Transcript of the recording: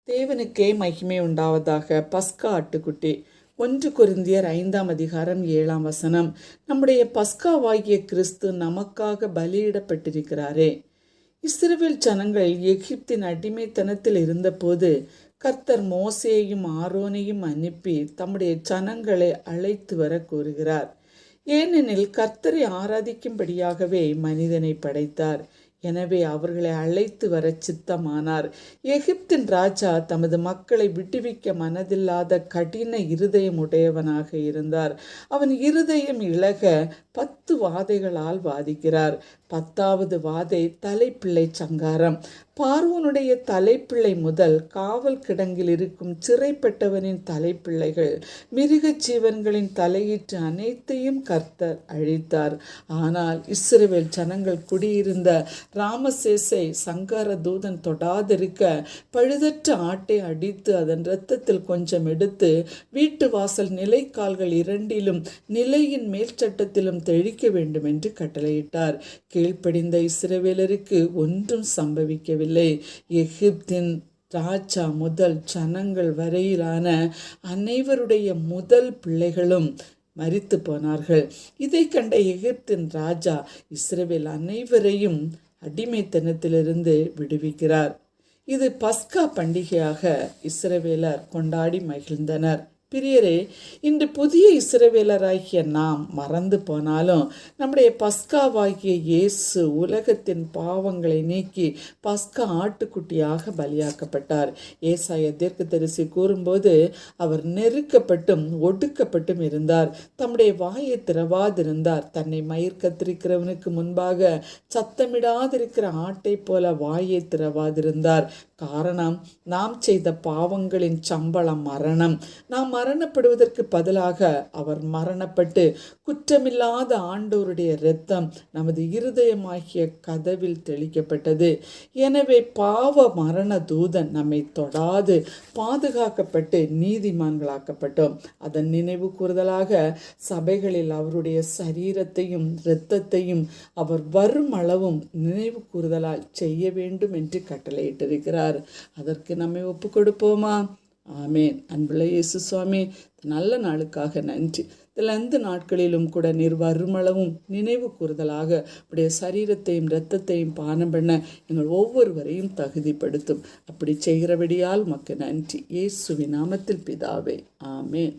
தேவனுக்கே மகிமை உண்டாவதாக. பஸ்கா ஆட்டுக்குட்டி. 1 கொரிந்தியர் 5:7 நம்முடைய பஸ்காவாகிய கிறிஸ்து நமக்காக பலியிடப்பட்டிருக்கிறாரே. இஸ்ரவேல் ஜனங்கள் எகிப்தின் அடிமைத்தனத்தில் இருந்தபோது கர்த்தர் மோசேயையும் ஆரோனையும் அனுப்பி தம்முடைய ஜனங்களை அழைத்து வர கூறுகிறார். ஏனெனில் கர்த்தரை ஆராதிக்கும்படியாகவே மனிதனை படைத்தார். எனவே அவர்களை அழைத்து வர சித்தமானார். எகிப்தின் ராஜா தமது மக்களை விடுவிக்க மனதில்லாத கடின இருதயம் உடையவனாக இருந்தார். அவன் இருதயம் இழக 10 வாதைகளால் வாதிக்கிறார். 10வது வாதை தலைப்பிள்ளை சங்காரம். பார்வோனுடைய தலைப்பிள்ளை முதல் காவல் கிடங்கில் இருக்கும் சிறைப்பட்டவனின் தலைப்பிள்ளைகள் மிருக ஜீவன்களின் தலையீட்டு அனைத்தையும் கர்த்தர் அழித்தார். ஆனால் இஸ்ரவேல் ஜனங்கள் குடியிருந்த ராமசேசை சங்கார தூதன் தொடாதிருக்க பழுதற்ற ஆட்டை அடித்து அதன் இரத்தத்தில் கொஞ்சம் எடுத்து வீட்டு வாசல் நிலைக்கால்கள் 2லும் நிலையின் மேல் சட்டத்திலும் தெளிக்க வேண்டும் என்று கட்டளையிட்டார். கீழ்ப்படிந்த இஸ்ரவேலருக்கு ஒன்றும் சம்பவிக்கவில்லை. எகிப்தின் ராஜா முதல் ஜனங்கள் வரையிலான அனைவருடைய முதல் பிள்ளைகளும் மரித்து போனார்கள். இதை கண்ட எகிப்தின் ராஜா இஸ்ரவேல் அனைவரையும் அடிமைத்தனத்திலிருந்து விடுவிக்கிறார். இது பஸ்கா பண்டிகையாக இஸ்ரவேலர் கொண்டாடி மகிழ்ந்தனர். பிரியரே, இன்று புதிய இஸ்ரவேலராகிய நாம் மறந்து போனாலும் நம்முடைய பஸ்காவாகிய இயேசு உலகத்தின் பாவங்களை நீக்கி பஸ்கா ஆட்டுக்குட்டியாக பலியாக்கப்பட்டார். ஏசாயா தீர்க்கதரிசி கூறும்போது அவர் நெருக்கப்பட்டும் ஒடுக்கப்பட்டும் இருந்தார். தம்முடைய வாயை திறவாதிருந்தார். தன்னை மயிர் கத்திரிக்கிறவனுக்கு முன்பாக சத்தமிடாதிருக்கிற ஆட்டை போல வாயை திறவாதிருந்தார். காரணம், நாம் செய்த பாவங்களின் சம்பளம் மரணம். நாம் மரணப்படுவதற்கு பதிலாக அவர் மரணப்பட்டு குற்றமில்லாத ஆண்டவருடைய இரத்தம் நமது இருதயமாகிய கதவில் தெளிக்கப்பட்டது. எனவே பாவ மரண தூதன் நம்மை தொடாது பாதுகாக்கப்பட்டு நீதிமான்களாக்கப்பட்டோம். அதன் நினைவு கூறுதலாக சபைகளில் அவருடைய சரீரத்தையும் இரத்தத்தையும் அவர் வரும் அளவும் நினைவு கூறுதலால் செய்ய வேண்டும் என்று கட்டளையிட்டிருக்கிறார். அதற்கு நம்மை ஒப்பு கொடுப்போமா? ஆமேன். அன்புள்ள இயேசு சுவாமி, நல்ல நாளுக்காக நன்றி. இதில் எந்த நாட்களிலும் கூட நீர் வருமளவும் நினைவு கூறுதலாக உடைய சரீரத்தையும் இரத்தத்தையும் பானம் பண்ண எங்கள் ஒவ்வொருவரையும் தகுதிப்படுத்தும். அப்படி செய்கிறபடியால் உமக்கு நன்றி. இயேசுவின் நாமத்தில் பிதாவே, ஆமேன்.